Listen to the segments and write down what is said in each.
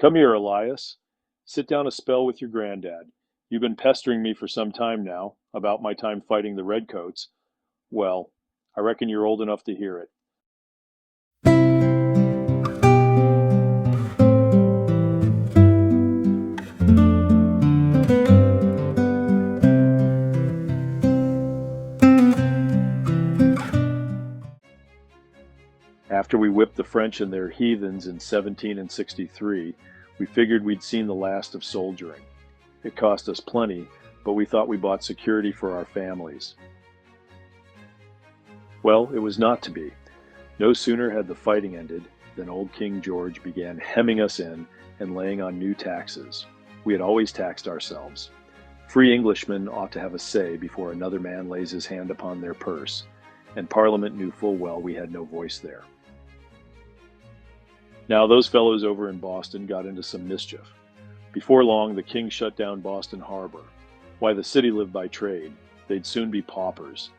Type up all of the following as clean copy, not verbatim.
Come here, Elias. Sit down a spell with your granddad. You've been pestering me for some time now about my time fighting the Redcoats. Well, I reckon you're old enough to hear it. After we whipped the French and their heathens in 1763, we figured we'd seen the last of soldiering. It cost us plenty, but we thought we bought security for our families. Well, it was not to be. No sooner had the fighting ended than old King George began hemming us in and laying on new taxes. We had always taxed ourselves. Free Englishmen ought to have a say before another man lays his hand upon their purse, and Parliament knew full well we had no voice there. Now those fellows over in Boston got into some mischief. Before long, the king shut down Boston Harbor. Why, the city lived by trade. They'd soon be paupers.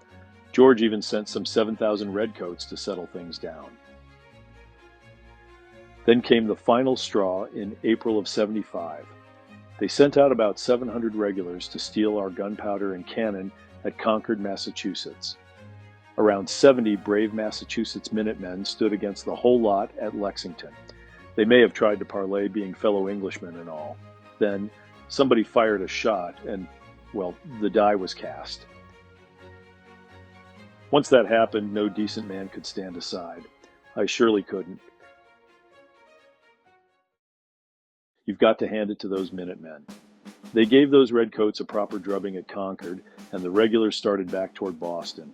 George even sent some 7,000 redcoats to settle things down. Then came the final straw in April of '75. They sent out about 700 regulars to steal our gunpowder and cannon at Concord, Massachusetts. Around 70 brave Massachusetts Minutemen stood against the whole lot at Lexington. They may have tried to parlay being fellow Englishmen and all. Then somebody fired a shot and, well, the die was cast. Once that happened, no decent man could stand aside. I surely couldn't. You've got to hand it to those Minutemen. They gave those redcoats a proper drubbing at Concord, and the regulars started back toward Boston.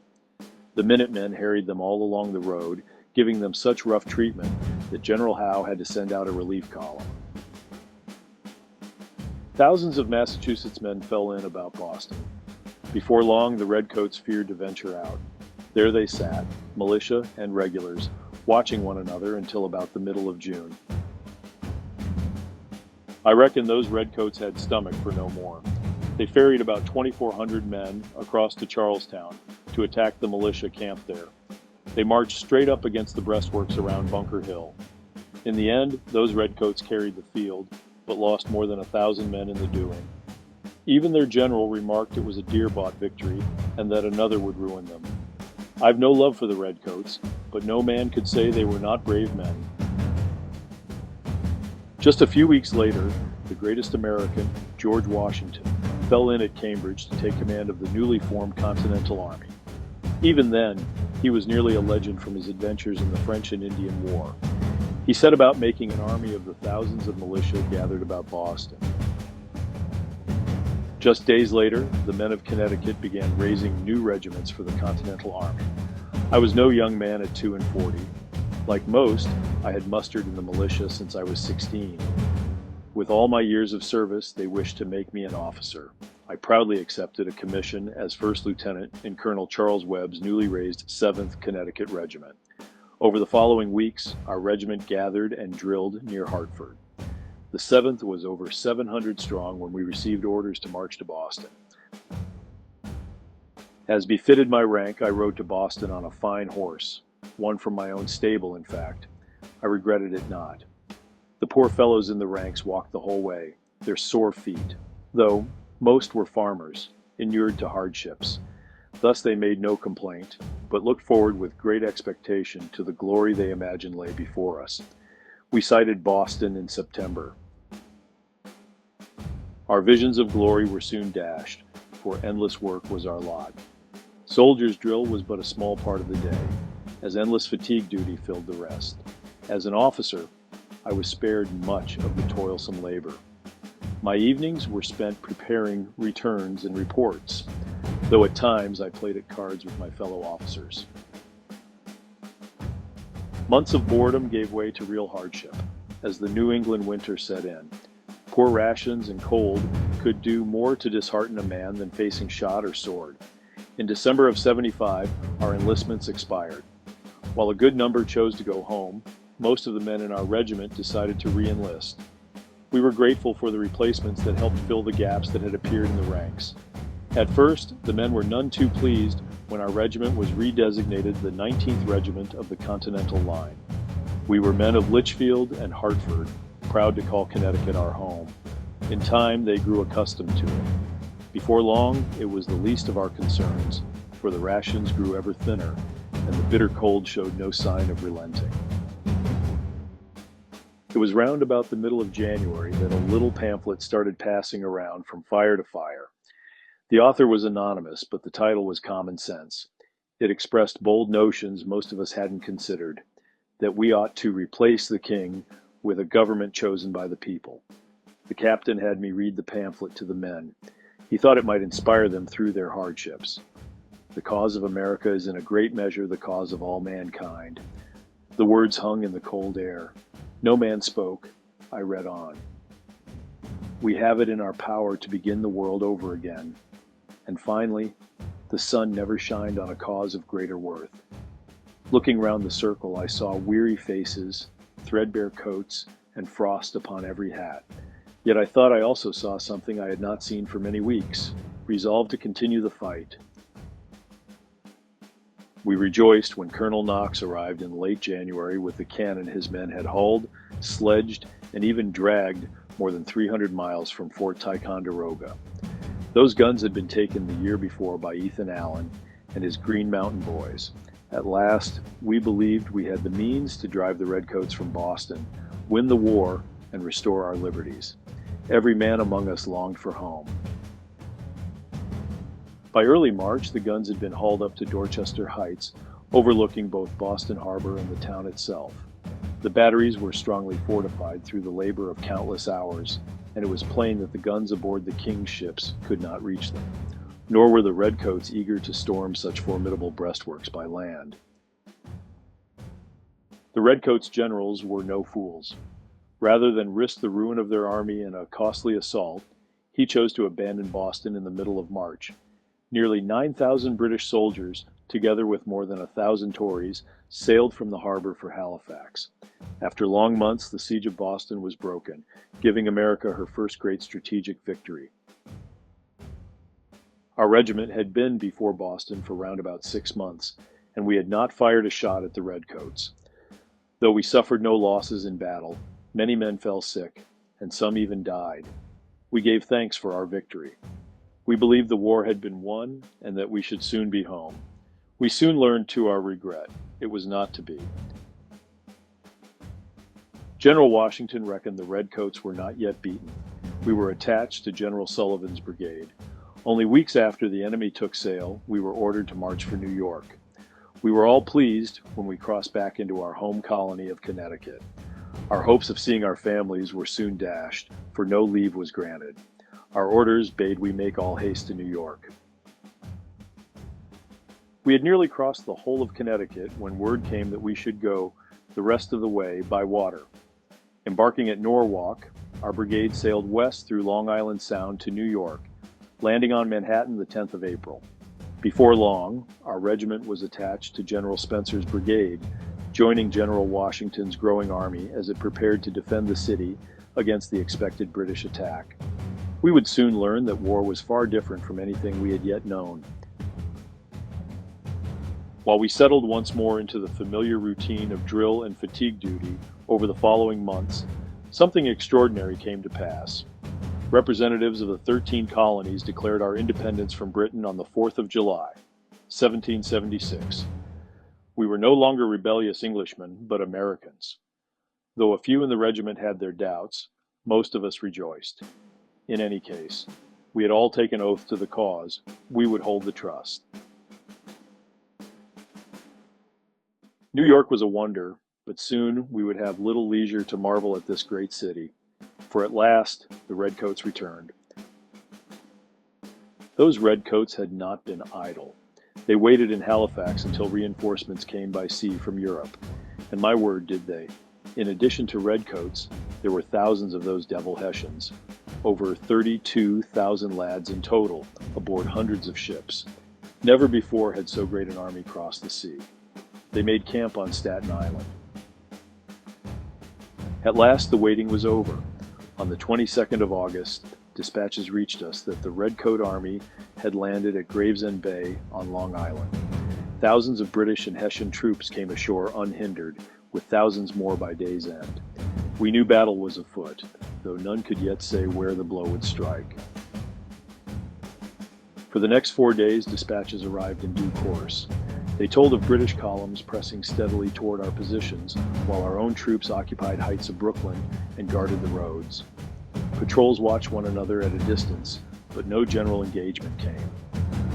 The Minutemen harried them all along the road, giving them such rough treatment that General Howe had to send out a relief column. Thousands of Massachusetts men fell in about Boston. Before long, the redcoats feared to venture out. There they sat, militia and regulars, watching one another until about the middle of June. I reckon those redcoats had stomach for no more. They ferried about 2,400 men across to Charlestown to attack the militia camped there. They marched straight up against the breastworks around Bunker Hill. In the end, those redcoats carried the field, but lost more than 1,000 men in the doing. Even their general remarked it was a dear-bought victory, and that another would ruin them. I've no love for the redcoats, but no man could say they were not brave men. Just a few weeks later, the greatest American, George Washington, fell in at Cambridge to take command of the newly formed Continental Army. Even then, he was nearly a legend from his adventures in the French and Indian War. He set about making an army of the thousands of militia gathered about Boston. Just days later, the men of Connecticut began raising new regiments for the Continental Army. I was no young man at 2 and 40. Like most, I had mustered in the militia since I was 16. With all my years of service, they wished to make me an officer. I proudly accepted a commission as first lieutenant in Colonel Charles Webb's newly raised 7th Connecticut Regiment. Over the following weeks, our regiment gathered and drilled near Hartford. The 7th was over 700 strong when we received orders to march to Boston. As befitted my rank, I rode to Boston on a fine horse, one from my own stable, in fact. I regretted it not. The poor fellows in the ranks walked the whole way, their sore feet, though most were farmers, inured to hardships. Thus they made no complaint, but looked forward with great expectation to the glory they imagined lay before us. We sighted Boston in September. Our visions of glory were soon dashed, for endless work was our lot. Soldiers' drill was but a small part of the day, as endless fatigue duty filled the rest. As an officer, I was spared much of the toilsome labor. My evenings were spent preparing returns and reports, though at times I played at cards with my fellow officers. Months of boredom gave way to real hardship, as the New England winter set in. Poor rations and cold could do more to dishearten a man than facing shot or sword. In December of '75, our enlistments expired. While a good number chose to go home, most of the men in our regiment decided to re-enlist. We were grateful for the replacements that helped fill the gaps that had appeared in the ranks. At first, the men were none too pleased when our regiment was redesignated the 19th Regiment of the Continental Line. We were men of Litchfield and Hartford, proud to call Connecticut our home. In time, they grew accustomed to it. Before long, it was the least of our concerns, for the rations grew ever thinner, and the bitter cold showed no sign of relenting. It was round about the middle of January that a little pamphlet started passing around from fire to fire. The author was anonymous, but the title was Common Sense. It expressed bold notions most of us hadn't considered, that we ought to replace the king with a government chosen by the people. The captain had me read the pamphlet to the men. He thought it might inspire them through their hardships. The cause of America is in a great measure the cause of all mankind. The words hung in the cold air. No man spoke. I read on. We have it in our power to begin the world over again. And finally, the sun never shined on a cause of greater worth. Looking round the circle, I saw weary faces, threadbare coats, and frost upon every hat. Yet I thought I also saw something I had not seen for many weeks, resolved to continue the fight. We rejoiced when Colonel Knox arrived in late January with the cannon his men had hauled, sledged, and even dragged more than 300 miles from Fort Ticonderoga. Those guns had been taken the year before by Ethan Allen and his Green Mountain Boys. At last, we believed we had the means to drive the Redcoats from Boston, win the war, and restore our liberties. Every man among us longed for home. By early March, the guns had been hauled up to Dorchester Heights, overlooking both Boston Harbor and the town itself. The batteries were strongly fortified through the labor of countless hours, and it was plain that the guns aboard the King's ships could not reach them, nor were the Redcoats eager to storm such formidable breastworks by land. The Redcoats' generals were no fools. Rather than risk the ruin of their army in a costly assault, he chose to abandon Boston in the middle of March. Nearly 9,000 British soldiers, together with more than 1,000 Tories, sailed from the harbor for Halifax. After long months, the siege of Boston was broken, giving America her first great strategic victory. Our regiment had been before Boston for round about 6 months, and we had not fired a shot at the Redcoats. Though we suffered no losses in battle, many men fell sick, and some even died. We gave thanks for our victory. We believed the war had been won and that we should soon be home. We soon learned to our regret it was not to be. General Washington reckoned the Redcoats were not yet beaten. We were attached to General Sullivan's brigade. Only weeks after the enemy took sail, we were ordered to march for New York. We were all pleased when we crossed back into our home colony of Connecticut. Our hopes of seeing our families were soon dashed, for no leave was granted. Our orders bade we make all haste to New York. We had nearly crossed the whole of Connecticut when word came that we should go the rest of the way by water. Embarking at Norwalk, our brigade sailed west through Long Island Sound to New York, landing on Manhattan the 10th of April. Before long, our regiment was attached to General Spencer's brigade, joining General Washington's growing army as it prepared to defend the city against the expected British attack. We would soon learn that war was far different from anything we had yet known. While we settled once more into the familiar routine of drill and fatigue duty over the following months, something extraordinary came to pass. Representatives of the 13 colonies declared our independence from Britain on the 4th of July, 1776. We were no longer rebellious Englishmen, but Americans. Though a few in the regiment had their doubts, most of us rejoiced. In any case, we had all taken oath to the cause. We would hold the trust. New York was a wonder, but soon we would have little leisure to marvel at this great city, for at last the Redcoats returned. Those Redcoats had not been idle. They waited in Halifax until reinforcements came by sea from Europe, and my word did they. In addition to Redcoats, there were thousands of those devil Hessians, over 32,000 lads in total, aboard hundreds of ships. Never before had so great an army crossed the sea. They made camp on Staten Island. At last the waiting was over. On the 22nd of August, dispatches reached us that the Redcoat Army had landed at Gravesend Bay on Long Island. Thousands of British and Hessian troops came ashore unhindered, with thousands more by day's end. We knew battle was afoot, though none could yet say where the blow would strike. For the next 4 days, dispatches arrived in due course. They told of British columns pressing steadily toward our positions, while our own troops occupied heights of Brooklyn and guarded the roads. Patrols watched one another at a distance, but no general engagement came.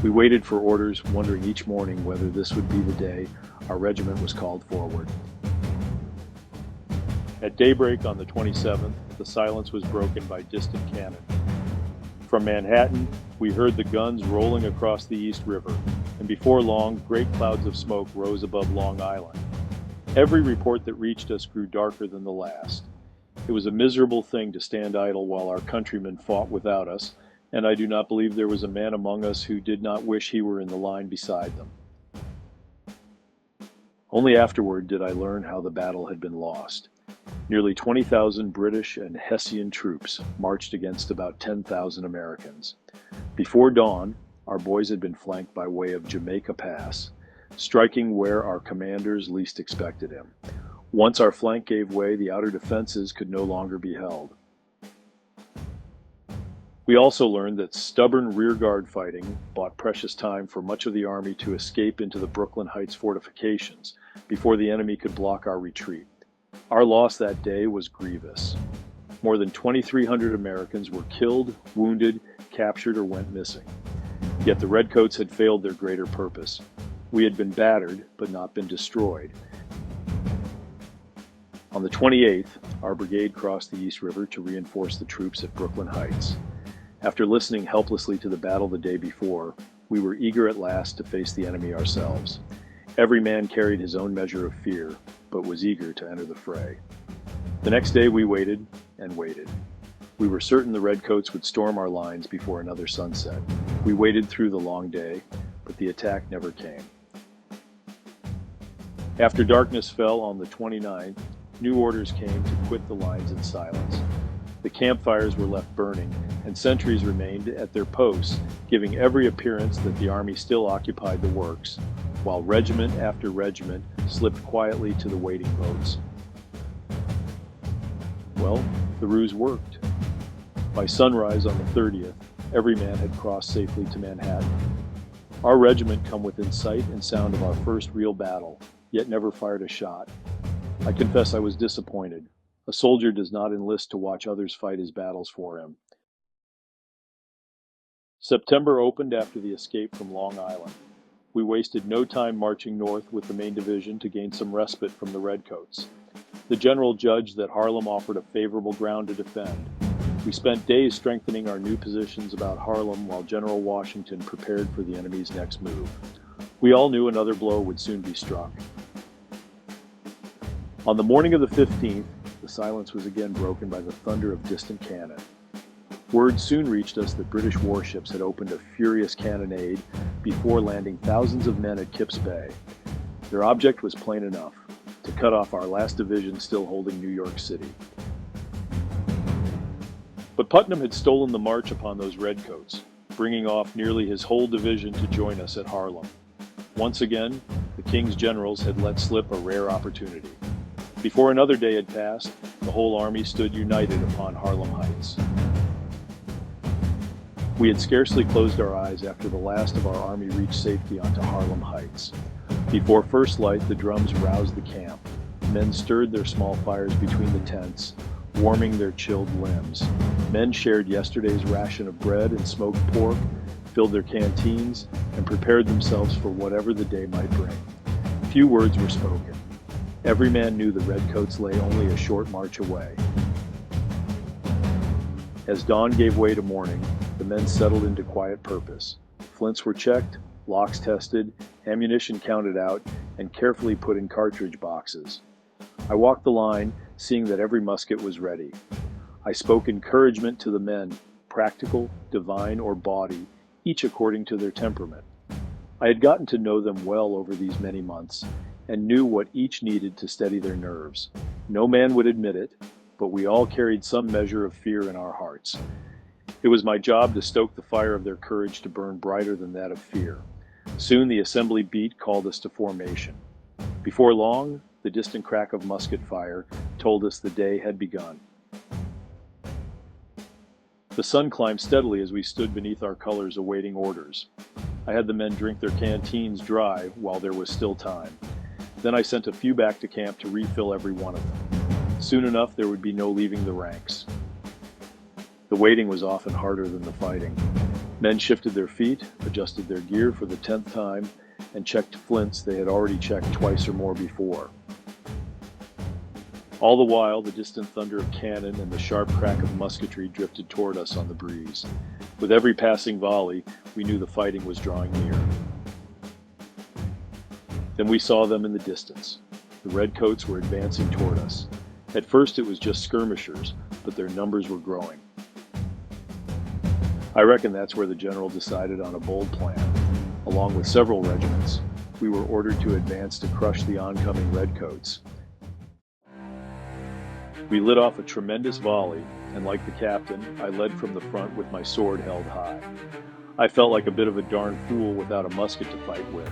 We waited for orders, wondering each morning whether this would be the day our regiment was called forward. At daybreak on the 27th, the silence was broken by distant cannon. From Manhattan, we heard the guns rolling across the East River, and before long, great clouds of smoke rose above Long Island. Every report that reached us grew darker than the last. It was a miserable thing to stand idle while our countrymen fought without us, and I do not believe there was a man among us who did not wish he were in the line beside them. Only afterward did I learn how the battle had been lost. Nearly 20,000 British and Hessian troops marched against about 10,000 Americans. Before dawn, our boys had been flanked by way of Jamaica Pass, striking where our commanders least expected him. Once our flank gave way, the outer defenses could no longer be held. We also learned that stubborn rearguard fighting bought precious time for much of the army to escape into the Brooklyn Heights fortifications before the enemy could block our retreat. Our loss that day was grievous. More than 2,300 Americans were killed, wounded, captured, or went missing. Yet the Redcoats had failed their greater purpose. We had been battered, but not been destroyed. On the 28th, our brigade crossed the East River to reinforce the troops at Brooklyn Heights. After listening helplessly to the battle the day before, we were eager at last to face the enemy ourselves. Every man carried his own measure of fear, but was eager to enter the fray. The next day we waited and waited. We were certain the Redcoats would storm our lines before another sunset. We waited through the long day, but the attack never came. After darkness fell on the 29th, new orders came to quit the lines in silence. The campfires were left burning, and sentries remained at their posts, giving every appearance that the army still occupied the works, while regiment after regiment slipped quietly to the waiting boats. Well, the ruse worked. By sunrise on the 30th, every man had crossed safely to Manhattan. Our regiment come within sight and sound of our first real battle, yet never fired a shot. I confess I was disappointed. A soldier does not enlist to watch others fight his battles for him. September opened after the escape from Long Island. We wasted no time marching north with the main division to gain some respite from the Redcoats. The general judged that Harlem offered a favorable ground to defend. We spent days strengthening our new positions about Harlem while General Washington prepared for the enemy's next move. We all knew another blow would soon be struck. On the morning of the 15th, the silence was again broken by the thunder of distant cannon. Word soon reached us that British warships had opened a furious cannonade before landing thousands of men at Kip's Bay. Their object was plain enough: to cut off our last division still holding New York City. But Putnam had stolen the march upon those Redcoats, bringing off nearly his whole division to join us at Harlem. Once again, the King's generals had let slip a rare opportunity. Before another day had passed, the whole army stood united upon Harlem Heights. We had scarcely closed our eyes after the last of our army reached safety onto Harlem Heights. Before first light, the drums roused the camp. Men stirred their small fires between the tents, warming their chilled limbs. Men shared yesterday's ration of bread and smoked pork, filled their canteens, and prepared themselves for whatever the day might bring. Few words were spoken. Every man knew the Redcoats lay only a short march away. As dawn gave way to morning, the men settled into quiet purpose. Flints were checked, locks tested, ammunition counted out, and carefully put in cartridge boxes. I walked the line, seeing that every musket was ready. I spoke encouragement to the men, practical, divine, or bawdy, each according to their temperament. I had gotten to know them well over these many months, and knew what each needed to steady their nerves. No man would admit it, but we all carried some measure of fear in our hearts. It was my job to stoke the fire of their courage to burn brighter than that of fear. Soon the assembly beat called us to formation. Before long, the distant crack of musket fire told us the day had begun. The sun climbed steadily as we stood beneath our colors awaiting orders. I had the men drink their canteens dry while there was still time. Then I sent a few back to camp to refill every one of them. Soon enough, there would be no leaving the ranks. The waiting was often harder than the fighting. Men shifted their feet, adjusted their gear for the 10th time, and checked flints they had already checked twice or more before. All the while, the distant thunder of cannon and the sharp crack of musketry drifted toward us on the breeze. With every passing volley, we knew the fighting was drawing near. Then we saw them in the distance. The redcoats were advancing toward us. At first it was just skirmishers, but their numbers were growing. I reckon that's where the general decided on a bold plan. Along with several regiments, we were ordered to advance to crush the oncoming redcoats. We lit off a tremendous volley, and like the captain, I led from the front with my sword held high. I felt like a bit of a darn fool without a musket to fight with,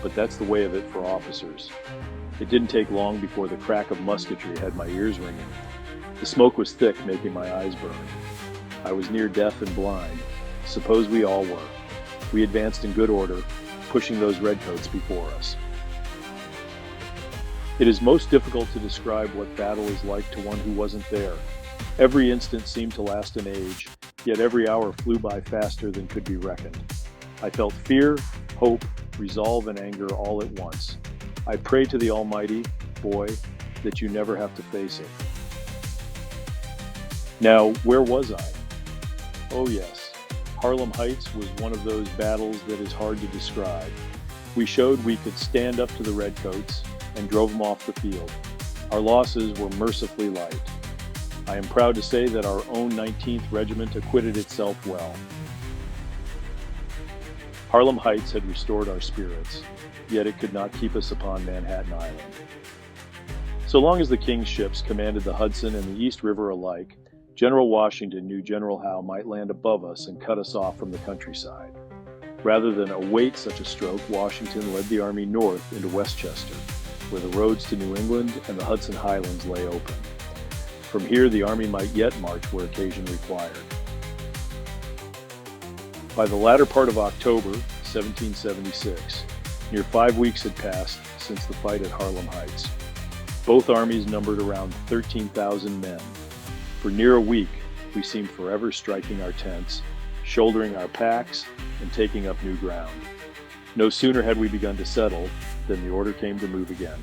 but that's the way of it for officers. It didn't take long before the crack of musketry had my ears ringing. The smoke was thick, making my eyes burn. I was near deaf and blind. Suppose we all were. We advanced in good order, pushing those redcoats before us. It is most difficult to describe what battle is like to one who wasn't there. Every instant seemed to last an age, yet every hour flew by faster than could be reckoned. I felt fear, hope, resolve, and anger all at once. I pray to the Almighty, boy, that you never have to face it. Now, where was I? Oh yes, Harlem Heights was one of those battles that is hard to describe. We showed we could stand up to the redcoats and drove them off the field. Our losses were mercifully light. I am proud to say that our own 19th Regiment acquitted itself well. Harlem Heights had restored our spirits, yet it could not keep us upon Manhattan Island. So long as the King's ships commanded the Hudson and the East River alike, General Washington knew General Howe might land above us and cut us off from the countryside. Rather than await such a stroke, Washington led the army north into Westchester, where the roads to New England and the Hudson Highlands lay open. From here, the army might yet march where occasion required. By the latter part of October, 1776, near 5 weeks had passed since the fight at Harlem Heights. Both armies numbered around 13,000 men. For near a week, we seemed forever striking our tents, shouldering our packs, and taking up new ground. No sooner had we begun to settle than the order came to move again.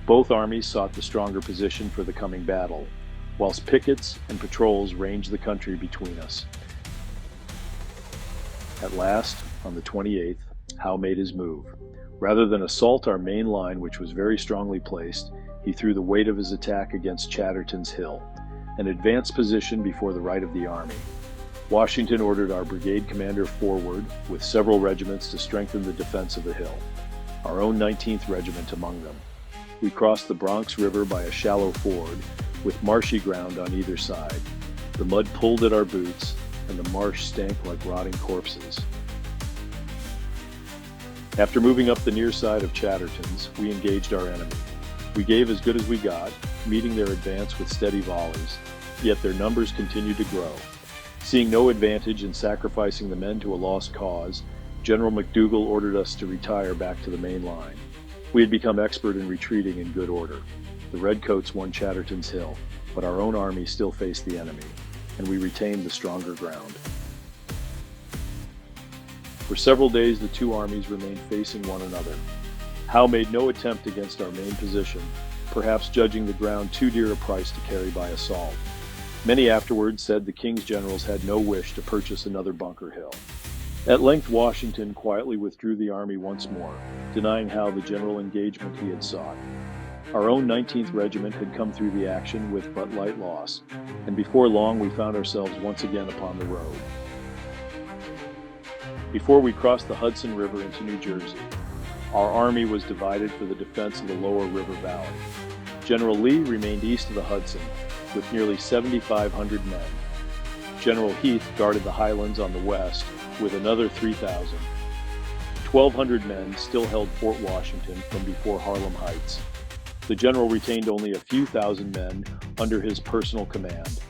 Both armies sought the stronger position for the coming battle, whilst pickets and patrols ranged the country between us. At last, on the 28th, Howe made his move. Rather than assault our main line, which was very strongly placed, he threw the weight of his attack against Chatterton's Hill, an advanced position before the right of the army. Washington ordered our brigade commander forward with several regiments to strengthen the defense of the hill, our own 19th Regiment among them. We crossed the Bronx River by a shallow ford with marshy ground on either side. The mud pulled at our boots, and the marsh stank like rotting corpses. After moving up the near side of Chatterton's, we engaged our enemy. We gave as good as we got, meeting their advance with steady volleys, yet their numbers continued to grow. Seeing no advantage in sacrificing the men to a lost cause, General McDougall ordered us to retire back to the main line. We had become expert in retreating in good order. The Redcoats won Chatterton's Hill, but our own army still faced the enemy, and we retained the stronger ground. For several days, the two armies remained facing one another. Howe made no attempt against our main position, perhaps judging the ground too dear a price to carry by assault. Many afterwards said the King's generals had no wish to purchase another Bunker Hill. At length, Washington quietly withdrew the army once more, denying Howe the general engagement he had sought. Our own 19th Regiment had come through the action with but light loss, and before long we found ourselves once again upon the road. Before we crossed the Hudson River into New Jersey, our army was divided for the defense of the lower river valley. General Lee remained east of the Hudson, with nearly 7,500 men. General Heath guarded the highlands on the west with another 3,000. 1,200 men still held Fort Washington from before Harlem Heights. The general retained only a few thousand men under his personal command.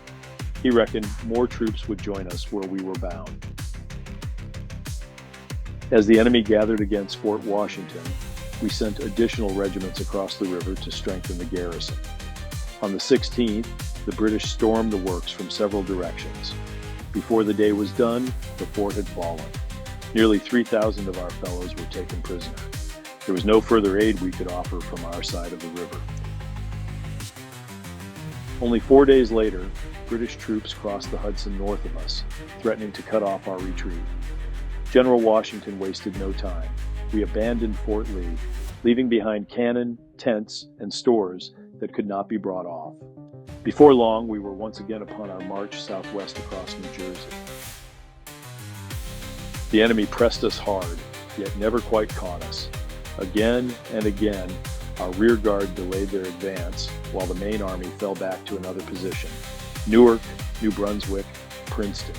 He reckoned more troops would join us where we were bound. As the enemy gathered against Fort Washington, we sent additional regiments across the river to strengthen the garrison. On the 16th, the British stormed the works from several directions. Before the day was done, the fort had fallen. Nearly 3,000 of our fellows were taken prisoner. There was no further aid we could offer from our side of the river. Only 4 days later, British troops crossed the Hudson north of us, threatening to cut off our retreat. General Washington wasted no time. We abandoned Fort Lee, leaving behind cannon, tents, and stores that could not be brought off. Before long, we were once again upon our march southwest across New Jersey. The enemy pressed us hard, yet never quite caught us. Again and again, our rear guard delayed their advance, while the main army fell back to another position: Newark, New Brunswick, Princeton.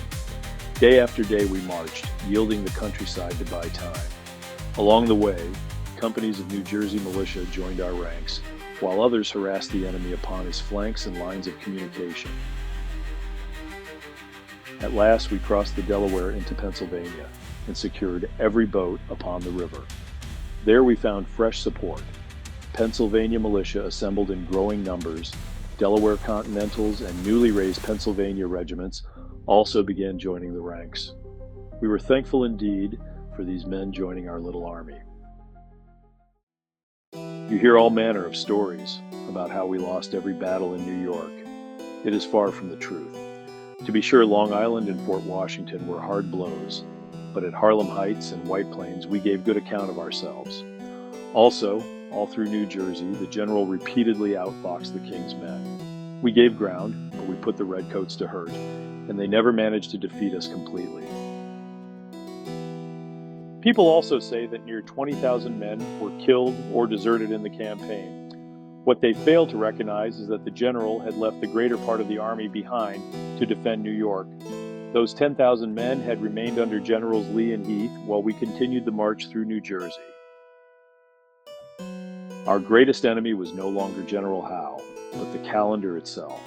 Day after day we marched, yielding the countryside to buy time. Along the way, companies of New Jersey militia joined our ranks, while others harassed the enemy upon his flanks and lines of communication. At last we crossed the Delaware into Pennsylvania and secured every boat upon the river. There we found fresh support. Pennsylvania militia assembled in growing numbers. Delaware Continentals and newly raised Pennsylvania regiments also began joining the ranks. We were thankful indeed for these men joining our little army. You hear all manner of stories about how we lost every battle in New York. It is far from the truth. To be sure, Long Island and Fort Washington were hard blows, but at Harlem Heights and White Plains we gave good account of ourselves. Also, all through New Jersey, the general repeatedly outfoxed the king's men. We gave ground, but we put the redcoats to hurt, and they never managed to defeat us completely. People also say that near 20,000 men were killed or deserted in the campaign. What they fail to recognize is that the general had left the greater part of the army behind to defend New York. Those 10,000 men had remained under Generals Lee and Heath while we continued the march through New Jersey. Our greatest enemy was no longer General Howe, but the calendar itself.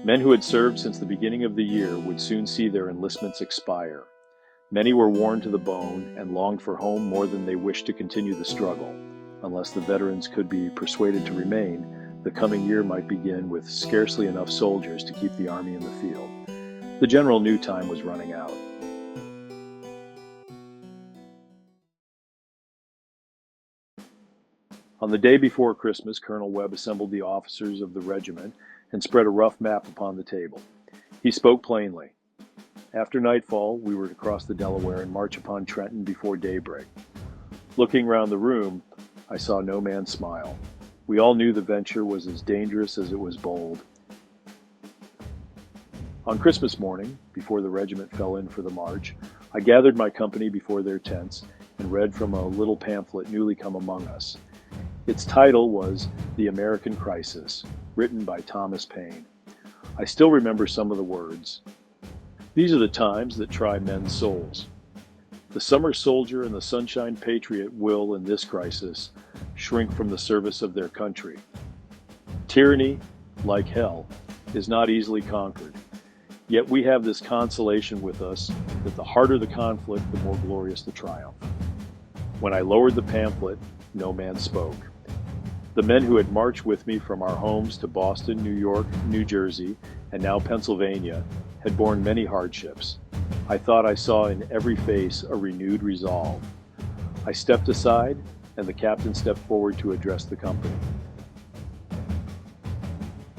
Men who had served since the beginning of the year would soon see their enlistments expire. Many were worn to the bone and longed for home more than they wished to continue the struggle. Unless the veterans could be persuaded to remain, the coming year might begin with scarcely enough soldiers to keep the army in the field. The general knew time was running out. On the day before Christmas, Colonel Webb assembled the officers of the regiment and spread a rough map upon the table. He spoke plainly. After nightfall, we were to cross the Delaware and march upon Trenton before daybreak. Looking round the room, I saw no man smile. We all knew the venture was as dangerous as it was bold. On Christmas morning, before the regiment fell in for the march, I gathered my company before their tents and read from a little pamphlet newly come among us. Its title was The American Crisis, written by Thomas Paine. I still remember some of the words. These are the times that try men's souls. The summer soldier and the sunshine patriot will, in this crisis, shrink from the service of their country. Tyranny, like hell, is not easily conquered. Yet we have this consolation with us, that the harder the conflict, the more glorious the triumph. When I lowered the pamphlet, no man spoke. The men who had marched with me from our homes to Boston, New York, New Jersey, and now Pennsylvania, had borne many hardships. I thought I saw in every face a renewed resolve. I stepped aside, and the captain stepped forward to address the company.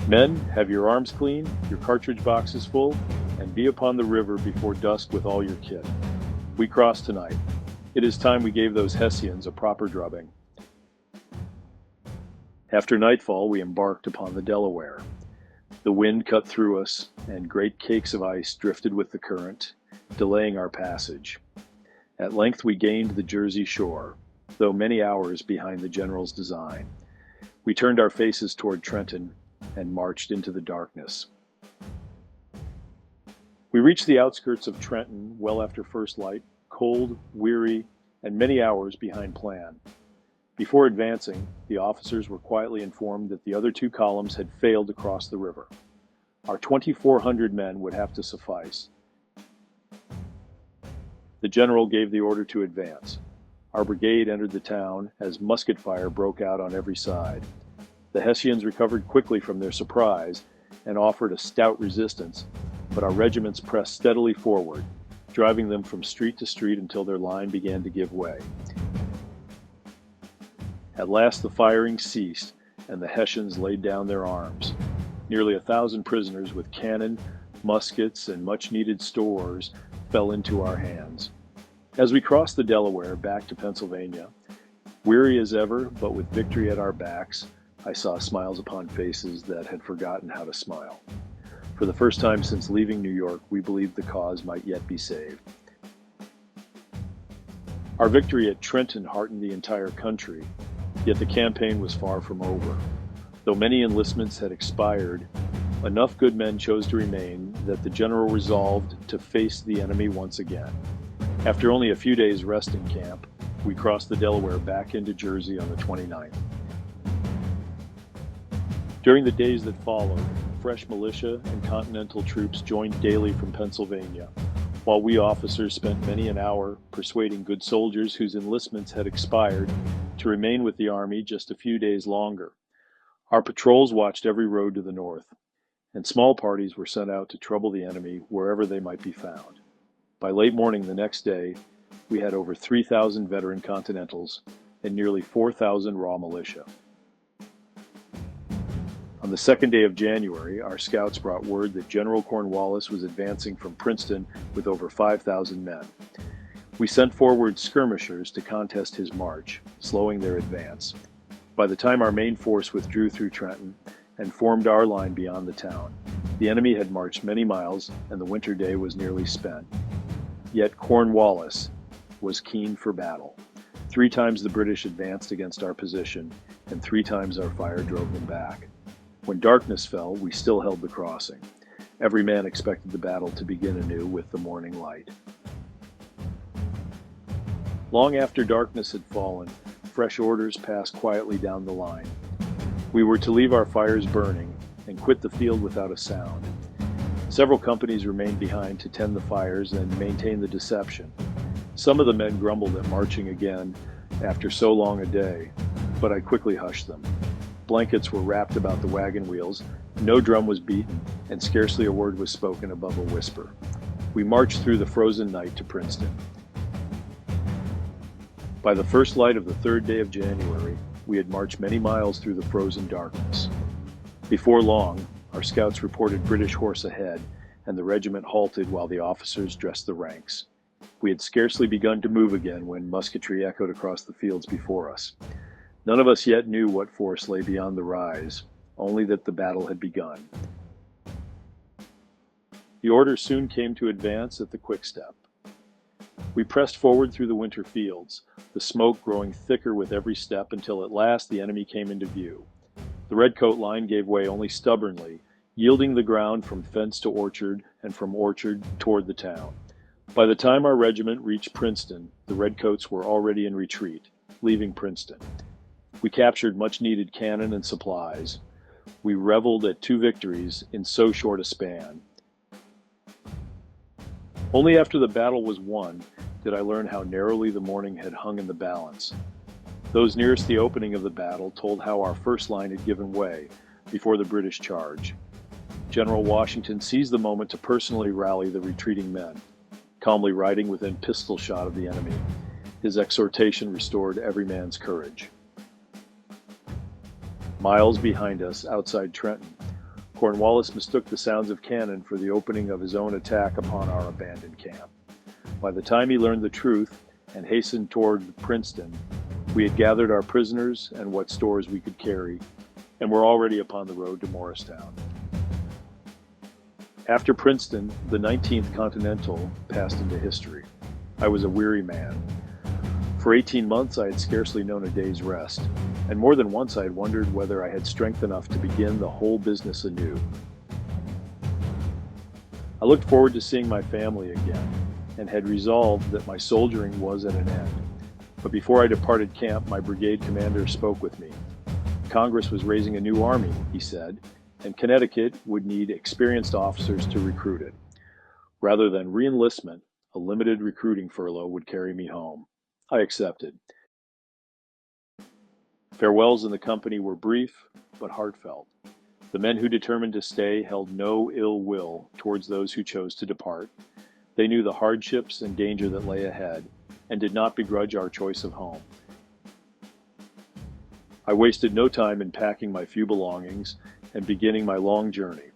Men, have your arms clean, your cartridge boxes full, and be upon the river before dusk with all your kit. We cross tonight. It is time we gave those Hessians a proper drubbing. After nightfall, we embarked upon the Delaware. The wind cut through us, and great cakes of ice drifted with the current, delaying our passage. At length we gained the Jersey shore, though many hours behind the general's design. We turned our faces toward Trenton and marched into the darkness. We reached the outskirts of Trenton well after first light, cold, weary, and many hours behind plan. Before advancing, the officers were quietly informed that the other two columns had failed to cross the river. Our 2,400 men would have to suffice. The general gave the order to advance. Our brigade entered the town as musket fire broke out on every side. The Hessians recovered quickly from their surprise and offered a stout resistance, but our regiments pressed steadily forward, driving them from street to street until their line began to give way. At last the firing ceased, and the Hessians laid down their arms. Nearly 1,000 prisoners with cannon, muskets, and much-needed stores fell into our hands. As we crossed the Delaware back to Pennsylvania, weary as ever, but with victory at our backs, I saw smiles upon faces that had forgotten how to smile. For the first time since leaving New York, we believed the cause might yet be saved. Our victory at Trenton heartened the entire country, yet the campaign was far from over. Though many enlistments had expired, enough good men chose to remain that the general resolved to face the enemy once again. After only a few days' rest in camp, we crossed the Delaware back into Jersey on the 29th. During the days that followed, fresh militia and Continental troops joined daily from Pennsylvania, while we officers spent many an hour persuading good soldiers whose enlistments had expired to remain with the Army just a few days longer. Our patrols watched every road to the north, and small parties were sent out to trouble the enemy wherever they might be found. By late morning the next day, we had over 3,000 veteran Continentals and nearly 4,000 raw militia. On the second day of January, our scouts brought word that General Cornwallis was advancing from Princeton with over 5,000 men. We sent forward skirmishers to contest his march, slowing their advance. By the time our main force withdrew through Trenton and formed our line beyond the town, the enemy had marched many miles and the winter day was nearly spent. Yet Cornwallis was keen for battle. 3 times the British advanced against our position, and 3 times our fire drove them back. When darkness fell, we still held the crossing. Every man expected the battle to begin anew with the morning light. Long after darkness had fallen, fresh orders passed quietly down the line. We were to leave our fires burning and quit the field without a sound. Several companies remained behind to tend the fires and maintain the deception. Some of the men grumbled at marching again after so long a day, but I quickly hushed them. Blankets were wrapped about the wagon wheels, no drum was beaten, and scarcely a word was spoken above a whisper. We marched through the frozen night to Princeton. By the first light of the 3rd day of January, we had marched many miles through the frozen darkness. Before long, our scouts reported British horse ahead, and the regiment halted while the officers dressed the ranks. We had scarcely begun to move again when musketry echoed across the fields before us. None of us yet knew what force lay beyond the rise, only that the battle had begun. The order soon came to advance at the quick step. We pressed forward through the winter fields, the smoke growing thicker with every step until at last the enemy came into view. The redcoat line gave way only stubbornly, yielding the ground from fence to orchard and from orchard toward the town. By the time our regiment reached Princeton, the redcoats were already in retreat, leaving Princeton. We captured much-needed cannon and supplies. We reveled at 2 victories in so short a span. Only after the battle was won did I learn how narrowly the morning had hung in the balance. Those nearest the opening of the battle told how our first line had given way before the British charge. General Washington seized the moment to personally rally the retreating men, calmly riding within pistol shot of the enemy. His exhortation restored every man's courage. Miles behind us, outside Trenton, Cornwallis mistook the sounds of cannon for the opening of his own attack upon our abandoned camp. By the time he learned the truth and hastened toward Princeton, we had gathered our prisoners and what stores we could carry, and were already upon the road to Morristown. After Princeton, the 19th Continental passed into history. I was a weary man. For 18 months I had scarcely known a day's rest, and more than once I had wondered whether I had strength enough to begin the whole business anew. I looked forward to seeing my family again, and had resolved that my soldiering was at an end. But before I departed camp, my brigade commander spoke with me. Congress was raising a new army, he said, and Connecticut would need experienced officers to recruit it. Rather than re-enlistment, a limited recruiting furlough would carry me home. I accepted. Farewells in the company were brief, but heartfelt. The men who determined to stay held no ill will towards those who chose to depart. They knew the hardships and danger that lay ahead, and did not begrudge our choice of home. I wasted no time in packing my few belongings and beginning my long journey.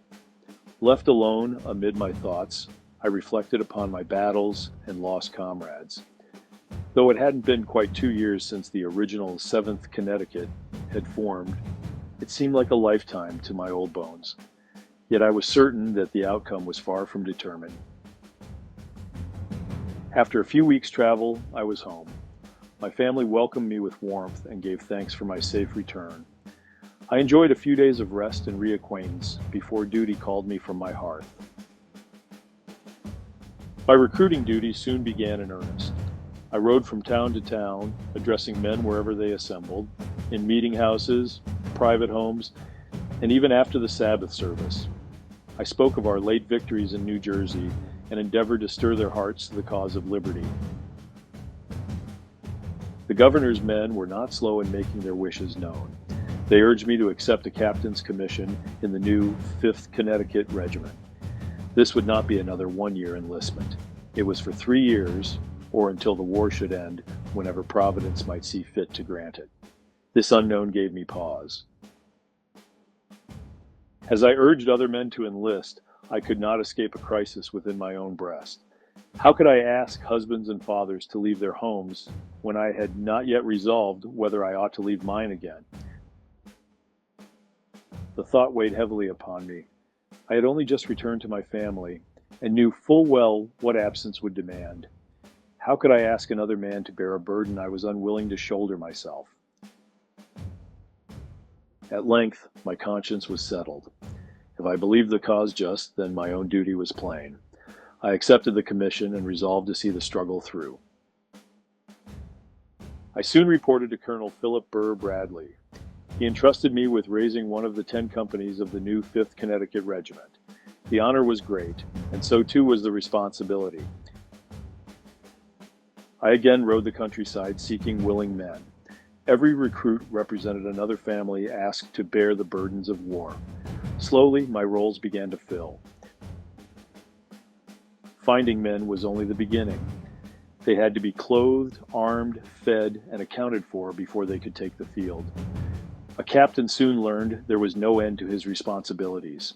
Left alone amid my thoughts, I reflected upon my battles and lost comrades. Though it hadn't been quite 2 years since the original 7th Connecticut had formed, it seemed like a lifetime to my old bones. Yet I was certain that the outcome was far from determined. After a few weeks' travel, I was home. My family welcomed me with warmth and gave thanks for my safe return. I enjoyed a few days of rest and reacquaintance before duty called me from my hearth. My recruiting duties soon began in earnest. I rode from town to town, addressing men wherever they assembled, in meeting houses, private homes, and even after the Sabbath service. I spoke of our late victories in New Jersey and endeavored to stir their hearts to the cause of liberty. The governor's men were not slow in making their wishes known. They urged me to accept a captain's commission in the new 5th Connecticut Regiment. This would not be another 1-year enlistment. It was for 3 years, or until the war should end, whenever Providence might see fit to grant it. This unknown gave me pause. As I urged other men to enlist, I could not escape a crisis within my own breast. How could I ask husbands and fathers to leave their homes when I had not yet resolved whether I ought to leave mine again? The thought weighed heavily upon me. I had only just returned to my family and knew full well what absence would demand. How could I ask another man to bear a burden I was unwilling to shoulder myself? At length, my conscience was settled. If I believed the cause just, then my own duty was plain. I accepted the commission and resolved to see the struggle through. I soon reported to Colonel Philip Burr Bradley. He entrusted me with raising one of the 10 companies of the new 5th Connecticut Regiment. The honor was great, and so too was the responsibility. I again rode the countryside seeking willing men. Every recruit represented another family asked to bear the burdens of war. Slowly, my roles began to fill. Finding men was only the beginning. They had to be clothed, armed, fed, and accounted for before they could take the field. A captain soon learned there was no end to his responsibilities.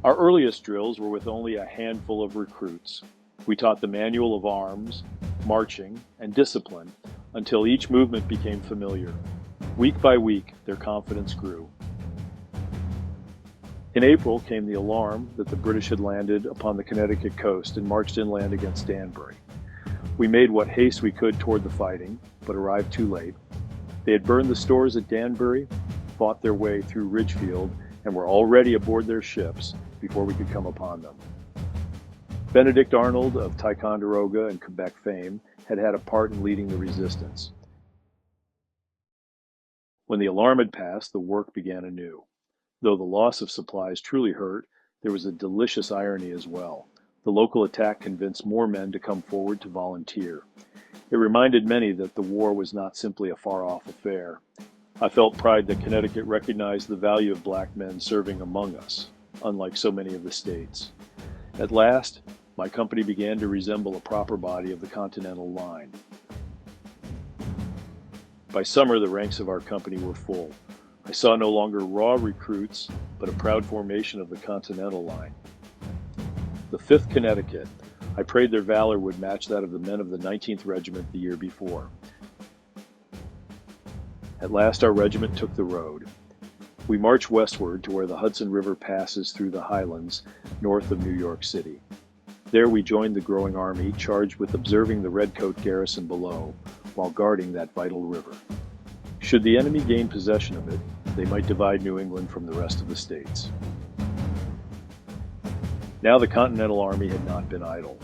Our earliest drills were with only a handful of recruits. We taught the manual of arms, marching, and discipline until each movement became familiar. Week by week, their confidence grew. In April came the alarm that the British had landed upon the Connecticut coast and marched inland against Danbury. We made what haste we could toward the fighting, but arrived too late. They had burned the stores at Danbury, fought their way through Ridgefield, and were already aboard their ships before we could come upon them. Benedict Arnold of Ticonderoga and Quebec fame had had a part in leading the resistance. When the alarm had passed, the work began anew. Though the loss of supplies truly hurt, there was a delicious irony as well. The local attack convinced more men to come forward to volunteer. It reminded many that the war was not simply a far-off affair. I felt pride that Connecticut recognized the value of black men serving among us, unlike so many of the states. At last, my company began to resemble a proper body of the Continental line. By summer, the ranks of our company were full. I saw no longer raw recruits, but a proud formation of the Continental line. The 5th Connecticut, I prayed their valor would match that of the men of the 19th Regiment the year before. At last our regiment took the road. We marched westward to where the Hudson River passes through the highlands north of New York City. There we joined the growing army charged with observing the redcoat garrison below while guarding that vital river. Should the enemy gain possession of it, they might divide New England from the rest of the states. Now the Continental Army had not been idle.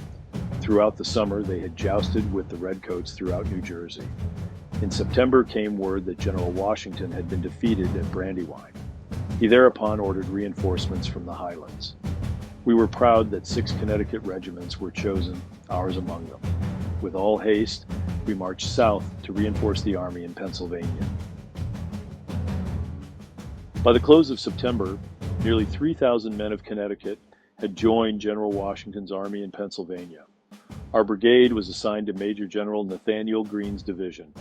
Throughout the summer, they had jousted with the Redcoats throughout New Jersey. In September came word that General Washington had been defeated at Brandywine. He thereupon ordered reinforcements from the Highlands. We were proud that 6 Connecticut regiments were chosen, ours among them. With all haste, we marched south to reinforce the army in Pennsylvania. By the close of September, nearly 3,000 men of Connecticut had joined General Washington's army in Pennsylvania. Our brigade was assigned to Major General Nathaniel Greene's division.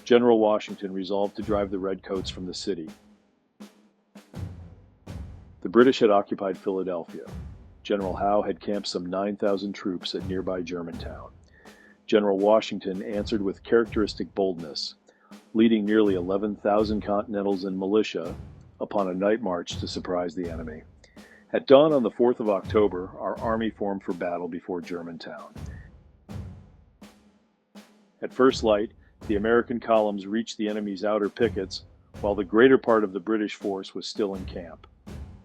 General Washington resolved to drive the Redcoats from the city. The British had occupied Philadelphia. General Howe had camped some 9,000 troops at nearby Germantown. General Washington answered with characteristic boldness, leading nearly 11,000 Continentals and militia upon a night march to surprise the enemy. At dawn on the 4th of October, our army formed for battle before Germantown. At first light, the American columns reached the enemy's outer pickets, while the greater part of the British force was still in camp.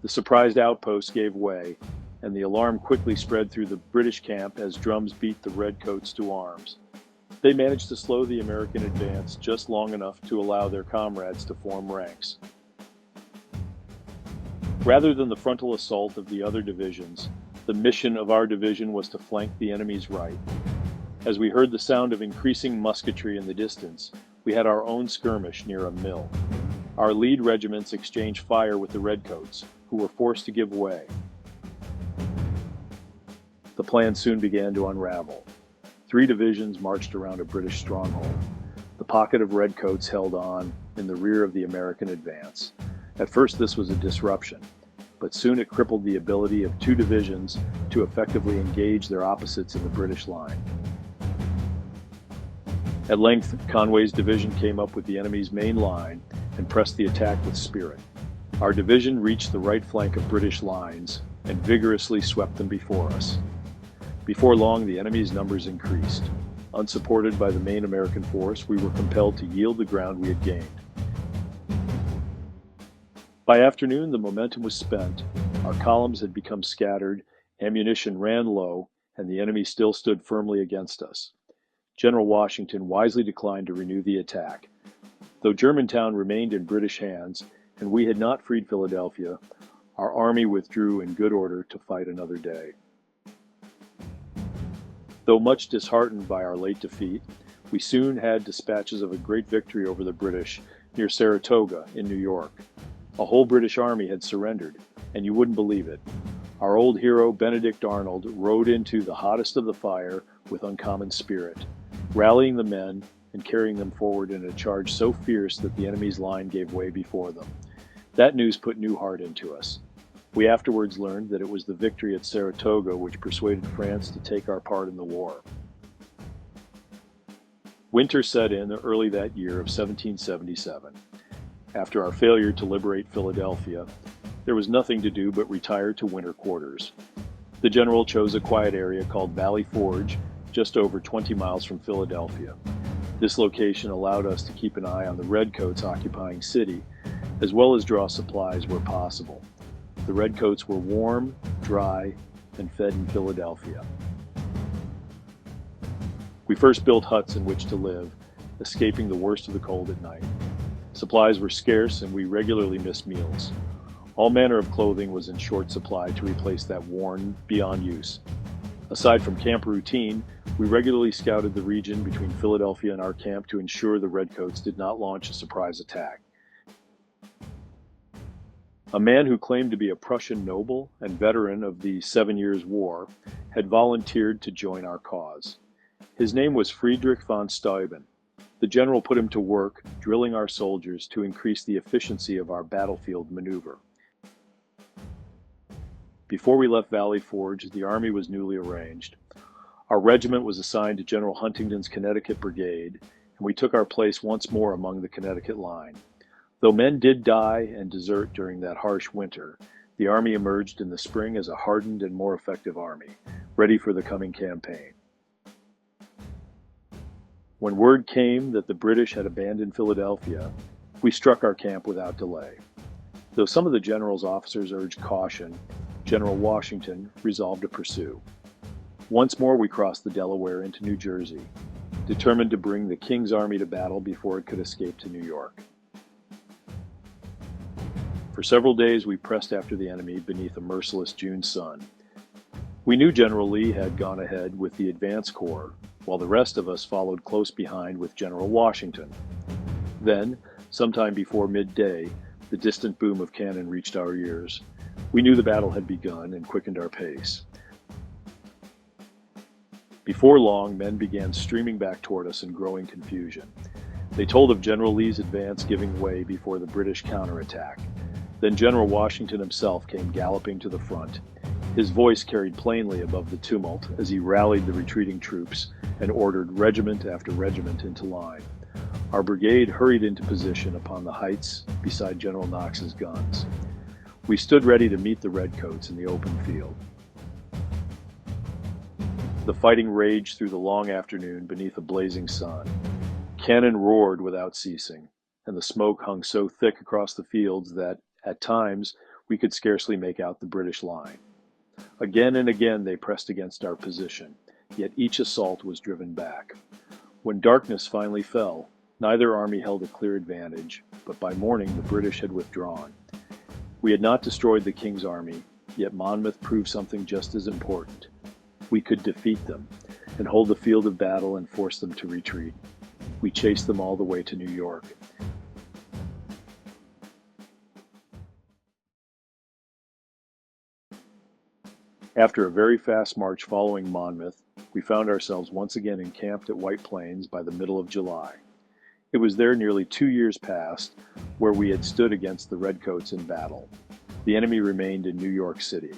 The surprised outposts gave way, and the alarm quickly spread through the British camp as drums beat the Redcoats to arms. They managed to slow the American advance just long enough to allow their comrades to form ranks. Rather than the frontal assault of the other divisions, the mission of our division was to flank the enemy's right. As we heard the sound of increasing musketry in the distance, we had our own skirmish near a mill. Our lead regiments exchanged fire with the Redcoats, who were forced to give way. The plan soon began to unravel. 3 divisions marched around a British stronghold. The pocket of Redcoats held on in the rear of the American advance. At first this was a disruption, but soon it crippled the ability of 2 divisions to effectively engage their opposites in the British line. At length, Conway's division came up with the enemy's main line and pressed the attack with spirit. Our division reached the right flank of British lines and vigorously swept them before us. Before long, the enemy's numbers increased. Unsupported by the main American force, we were compelled to yield the ground we had gained. By afternoon, the momentum was spent. Our columns had become scattered, ammunition ran low, and the enemy still stood firmly against us. General Washington wisely declined to renew the attack. Though Germantown remained in British hands, and we had not freed Philadelphia, our army withdrew in good order to fight another day. Though much disheartened by our late defeat, we soon had dispatches of a great victory over the British near Saratoga in New York. A whole British army had surrendered, and you wouldn't believe it. Our old hero Benedict Arnold rode into the hottest of the fire with uncommon spirit, rallying the men and carrying them forward in a charge so fierce that the enemy's line gave way before them. That news put new heart into us. We afterwards learned that it was the victory at Saratoga which persuaded France to take our part in the war. Winter set in early that year of 1777. After our failure to liberate Philadelphia, there was nothing to do but retire to winter quarters. The general chose a quiet area called Valley Forge, just over 20 miles from Philadelphia. This location allowed us to keep an eye on the Redcoats occupying city, as well as draw supplies where possible. The Redcoats were warm, dry, and fed in Philadelphia. We first built huts in which to live, escaping the worst of the cold at night. Supplies were scarce and we regularly missed meals. All manner of clothing was in short supply to replace that worn beyond use. Aside from camp routine, we regularly scouted the region between Philadelphia and our camp to ensure the Redcoats did not launch a surprise attack. A man who claimed to be a Prussian noble and veteran of the 7 Years' War had volunteered to join our cause. His name was Friedrich von Steuben. The general put him to work, drilling our soldiers to increase the efficiency of our battlefield maneuver. Before we left Valley Forge, the army was newly arranged. Our regiment was assigned to General Huntington's Connecticut Brigade, and we took our place once more among the Connecticut line. Though men did die and desert during that harsh winter, the army emerged in the spring as a hardened and more effective army, ready for the coming campaign. When word came that the British had abandoned Philadelphia, we struck our camp without delay. Though some of the general's officers urged caution, General Washington resolved to pursue. Once more we crossed the Delaware into New Jersey, determined to bring the King's Army to battle before it could escape to New York. For several days we pressed after the enemy beneath a merciless June sun. We knew General Lee had gone ahead with the advance corps, while the rest of us followed close behind with General Washington. Then, sometime before midday, the distant boom of cannon reached our ears. We knew the battle had begun and quickened our pace. Before long, men began streaming back toward us in growing confusion. They told of General Lee's advance giving way before the British counterattack. Then General Washington himself came galloping to the front. His voice carried plainly above the tumult as he rallied the retreating troops and ordered regiment after regiment into line. Our brigade hurried into position upon the heights beside General Knox's guns. We stood ready to meet the redcoats in the open field. The fighting raged through the long afternoon beneath a blazing sun. Cannon roared without ceasing, and the smoke hung so thick across the fields that, at times, we could scarcely make out the British line. Again and again they pressed against our position, yet each assault was driven back. When darkness finally fell, neither army held a clear advantage, but by morning the British had withdrawn. We had not destroyed the King's Army, yet Monmouth proved something just as important. We could defeat them and hold the field of battle and force them to retreat. We chased them all the way to New York. After a very fast march following Monmouth, we found ourselves once again encamped at White Plains by the middle of July. It was there nearly 2 years past where we had stood against the Redcoats in battle. The enemy remained in New York City.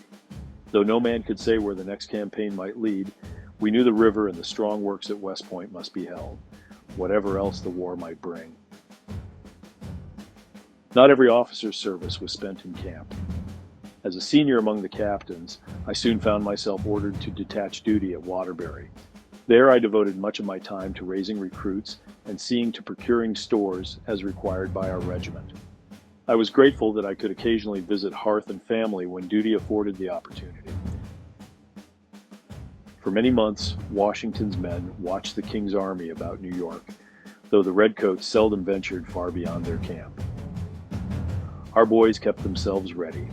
Though no man could say where the next campaign might lead, we knew the river and the strong works at West Point must be held, whatever else the war might bring. Not every officer's service was spent in camp. As a senior among the captains, I soon found myself ordered to detach duty at Waterbury. There I devoted much of my time to raising recruits and seeing to procuring stores as required by our regiment. I was grateful that I could occasionally visit hearth and family when duty afforded the opportunity. For many months, Washington's men watched the King's Army about New York, though the Redcoats seldom ventured far beyond their camp. Our boys kept themselves ready,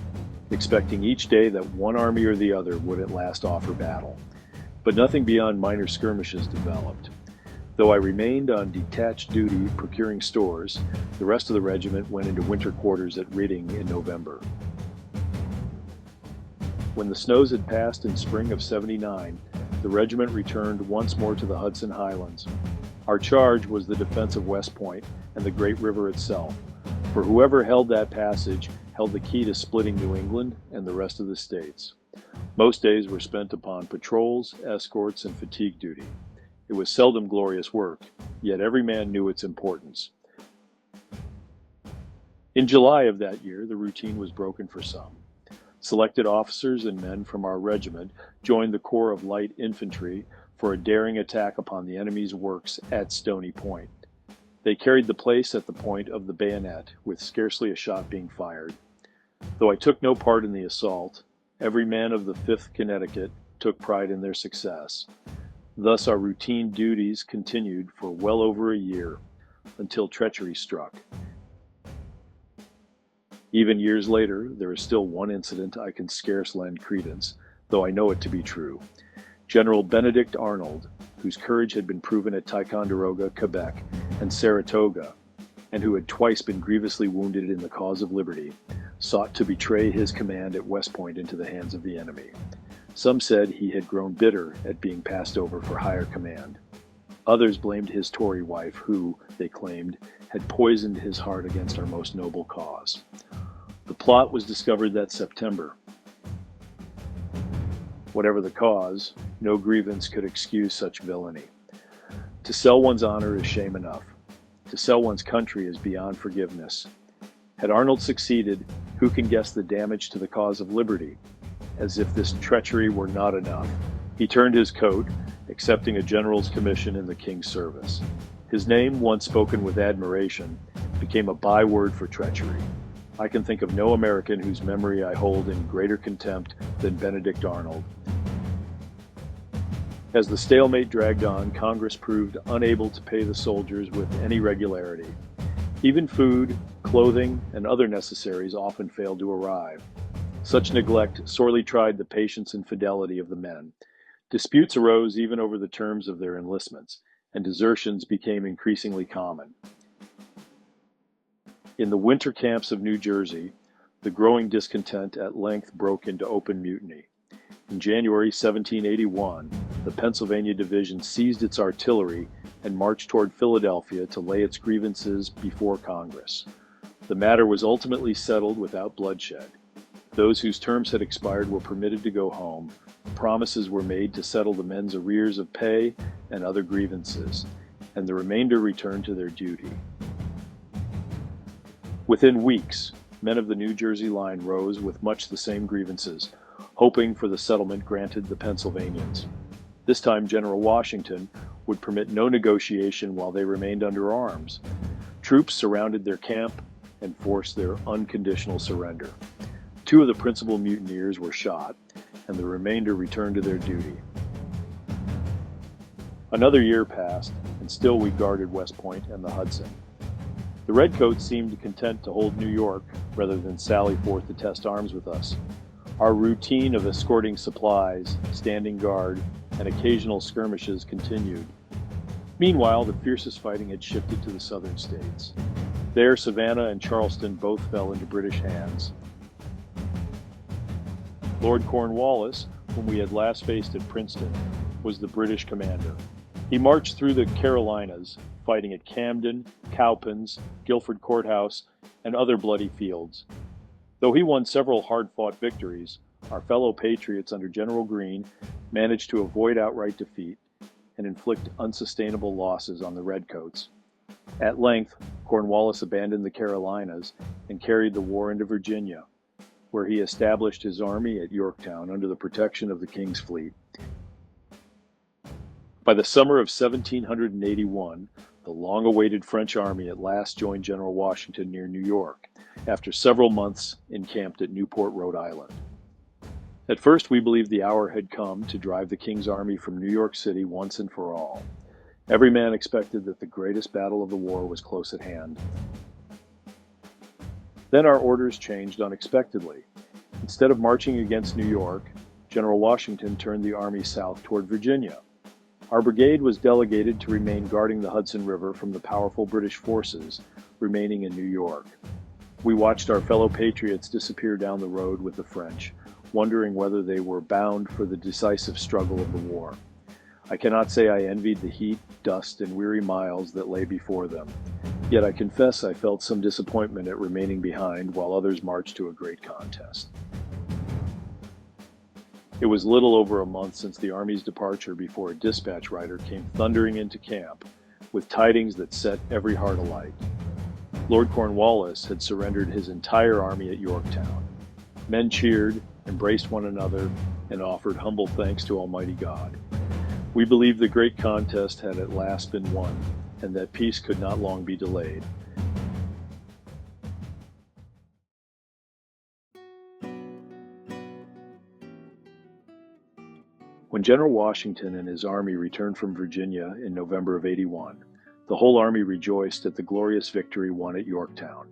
expecting each day that one army or the other would at last offer battle. But nothing beyond minor skirmishes developed. Though I remained on detached duty procuring stores, the rest of the regiment went into winter quarters at Reading in November. When the snows had passed in spring of '79, the regiment returned once more to the Hudson Highlands. Our charge was the defense of West Point and the great river itself, for whoever held that passage held the key to splitting New England and the rest of the states. Most days were spent upon patrols, escorts, and fatigue duty. It was seldom glorious work, yet every man knew its importance. In July of that year, the routine was broken for some. Selected officers and men from our regiment joined the Corps of Light Infantry for a daring attack upon the enemy's works at Stony Point. They carried the place at the point of the bayonet, with scarcely a shot being fired. Though I took no part in the assault, every man of the 5th Connecticut took pride in their success. Thus our routine duties continued for well over a year, until treachery struck. Even years later, there is still one incident I can scarce lend credence, though I know it to be true. General Benedict Arnold, whose courage had been proven at Ticonderoga, Quebec, and Saratoga, and who had twice been grievously wounded in the cause of liberty, sought to betray his command at West Point into the hands of the enemy. Some said he had grown bitter at being passed over for higher command. Others blamed his Tory wife, who, they claimed, had poisoned his heart against our most noble cause. The plot was discovered that September. Whatever the cause, no grievance could excuse such villainy. To sell one's honor is shame enough. To sell one's country is beyond forgiveness. Had Arnold succeeded, who can guess the damage to the cause of liberty? As if this treachery were not enough, he turned his coat, accepting a general's commission in the king's service. His name, once spoken with admiration, became a byword for treachery. I can think of no American whose memory I hold in greater contempt than Benedict Arnold. As the stalemate dragged on, Congress proved unable to pay the soldiers with any regularity. Even food, clothing, and other necessaries often failed to arrive. Such neglect sorely tried the patience and fidelity of the men. Disputes arose even over the terms of their enlistments, and desertions became increasingly common. In the winter camps of New Jersey, the growing discontent at length broke into open mutiny. In January 1781, the Pennsylvania Division seized its artillery and marched toward Philadelphia to lay its grievances before Congress. The matter was ultimately settled without bloodshed. Those whose terms had expired were permitted to go home. Promises were made to settle the men's arrears of pay and other grievances, and the remainder returned to their duty. Within weeks, men of the New Jersey line rose with much the same grievances, hoping for the settlement granted the Pennsylvanians. This time, General Washington would permit no negotiation while they remained under arms. Troops surrounded their camp and forced their unconditional surrender. 2 of the principal mutineers were shot, and the remainder returned to their duty. Another year passed, and still we guarded West Point and the Hudson. The Redcoats seemed content to hold New York rather than sally forth to test arms with us. Our routine of escorting supplies, standing guard, and occasional skirmishes continued. Meanwhile, the fiercest fighting had shifted to the southern states. There, Savannah and Charleston both fell into British hands. Lord Cornwallis, whom we had last faced at Princeton, was the British commander. He marched through the Carolinas, fighting at Camden, Cowpens, Guilford Courthouse, and other bloody fields. Though he won several hard-fought victories, our fellow patriots under General Greene managed to avoid outright defeat and inflict unsustainable losses on the Redcoats. At length, Cornwallis abandoned the Carolinas and carried the war into Virginia, where he established his army at Yorktown under the protection of the King's fleet. By the summer of 1781, the long-awaited French army at last joined General Washington near New York, after several months encamped at Newport, Rhode Island. At first, we believed the hour had come to drive the King's army from New York City once and for all. Every man expected that the greatest battle of the war was close at hand. Then our orders changed unexpectedly. Instead of marching against New York, General Washington turned the army south toward Virginia. Our brigade was delegated to remain guarding the Hudson River from the powerful British forces remaining in New York. We watched our fellow patriots disappear down the road with the French, wondering whether they were bound for the decisive struggle of the war. I cannot say I envied the heat, dust, and weary miles that lay before them. Yet I confess I felt some disappointment at remaining behind while others marched to a great contest. It was little over a month since the Army's departure before a dispatch rider came thundering into camp with tidings that set every heart alight. Lord Cornwallis had surrendered his entire army at Yorktown. Men cheered, embraced one another, and offered humble thanks to Almighty God. We believed the great contest had at last been won, and that peace could not long be delayed. When General Washington and his army returned from Virginia in November of '81, the whole army rejoiced at the glorious victory won at Yorktown.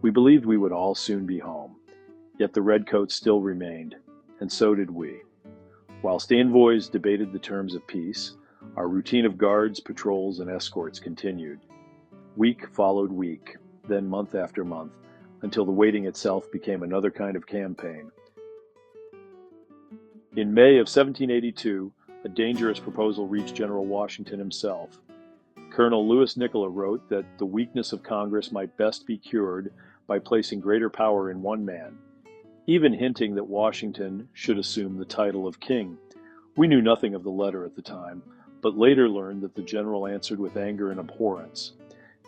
We believed we would all soon be home, yet the Redcoats still remained, and so did we. Whilst envoys debated the terms of peace, our routine of guards, patrols, and escorts continued. Week followed week, then month after month, until the waiting itself became another kind of campaign. In May of 1782, a dangerous proposal reached General Washington himself. Colonel Louis Nicola wrote that the weakness of Congress might best be cured by placing greater power in one man, even hinting that Washington should assume the title of king. We knew nothing of the letter at the time, but later learned that the general answered with anger and abhorrence.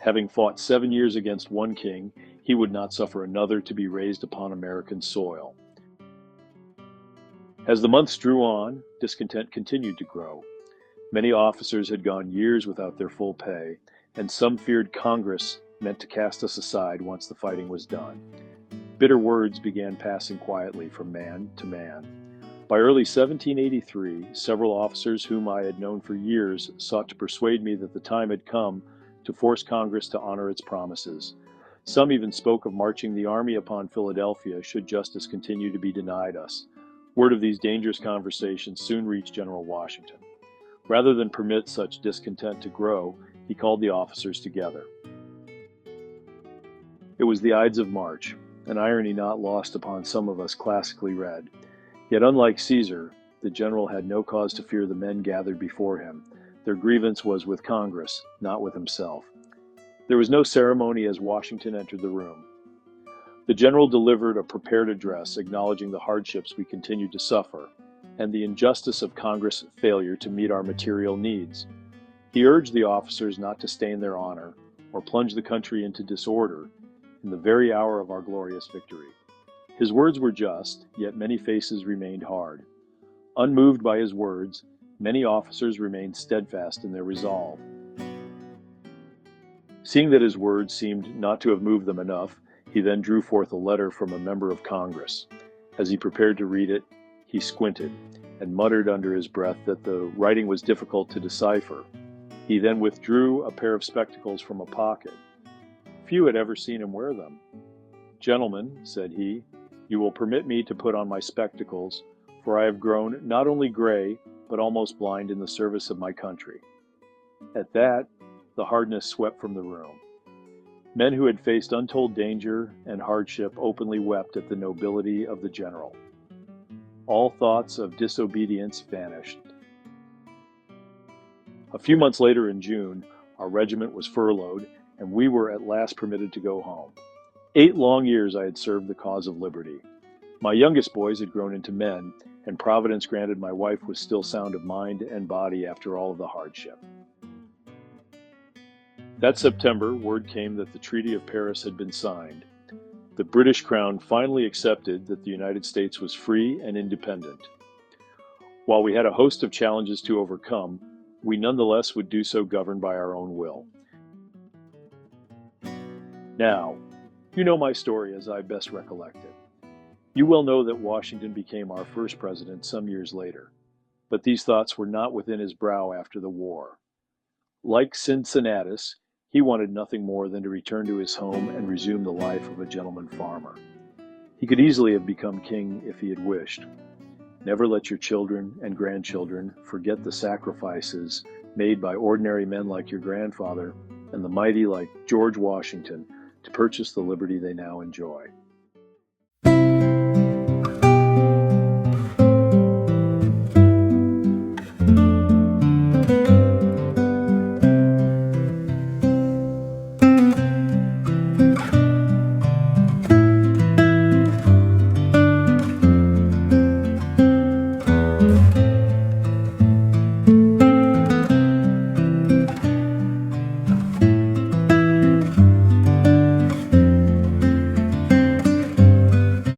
Having fought 7 years against one king, he would not suffer another to be raised upon American soil. As the months drew on, discontent continued to grow. Many officers had gone years without their full pay, and some feared Congress meant to cast us aside once the fighting was done. Bitter words began passing quietly from man to man. By early 1783, several officers whom I had known for years sought to persuade me that the time had come to force Congress to honor its promises. Some even spoke of marching the army upon Philadelphia should justice continue to be denied us. Word of these dangerous conversations soon reached General Washington. Rather than permit such discontent to grow, he called the officers together. It was the Ides of March, an irony not lost upon some of us classically read. Yet unlike Caesar, the general had no cause to fear the men gathered before him. Their grievance was with Congress, not with himself. There was no ceremony as Washington entered the room. The general delivered a prepared address acknowledging the hardships we continued to suffer and the injustice of Congress' failure to meet our material needs. He urged the officers not to stain their honor or plunge the country into disorder in the very hour of our glorious victory. His words were just, yet many faces remained hard. Unmoved by his words, many officers remained steadfast in their resolve. Seeing that his words seemed not to have moved them enough, he then drew forth a letter from a member of Congress. As he prepared to read it, he squinted and muttered under his breath that the writing was difficult to decipher. He then withdrew a pair of spectacles from a pocket. Few had ever seen him wear them. "Gentlemen," said he, "you will permit me to put on my spectacles, for I have grown not only gray, but almost blind in the service of my country." At that, the hardness swept from the room. Men who had faced untold danger and hardship openly wept at the nobility of the general. All thoughts of disobedience vanished. A few months later in June, our regiment was furloughed, and we were at last permitted to go home. 8 long years I had served the cause of liberty. My youngest boys had grown into men, and Providence granted my wife was still sound of mind and body after all of the hardship. That September, word came that the Treaty of Paris had been signed. The British Crown finally accepted that the United States was free and independent. While we had a host of challenges to overcome, we nonetheless would do so governed by our own will. Now, you know my story as I best recollect it. You well know that Washington became our first president some years later, but these thoughts were not within his brow after the war. Like Cincinnatus, he wanted nothing more than to return to his home and resume the life of a gentleman farmer. He could easily have become king if he had wished. Never let your children and grandchildren forget the sacrifices made by ordinary men like your grandfather and the mighty like George Washington to purchase the liberty they now enjoy.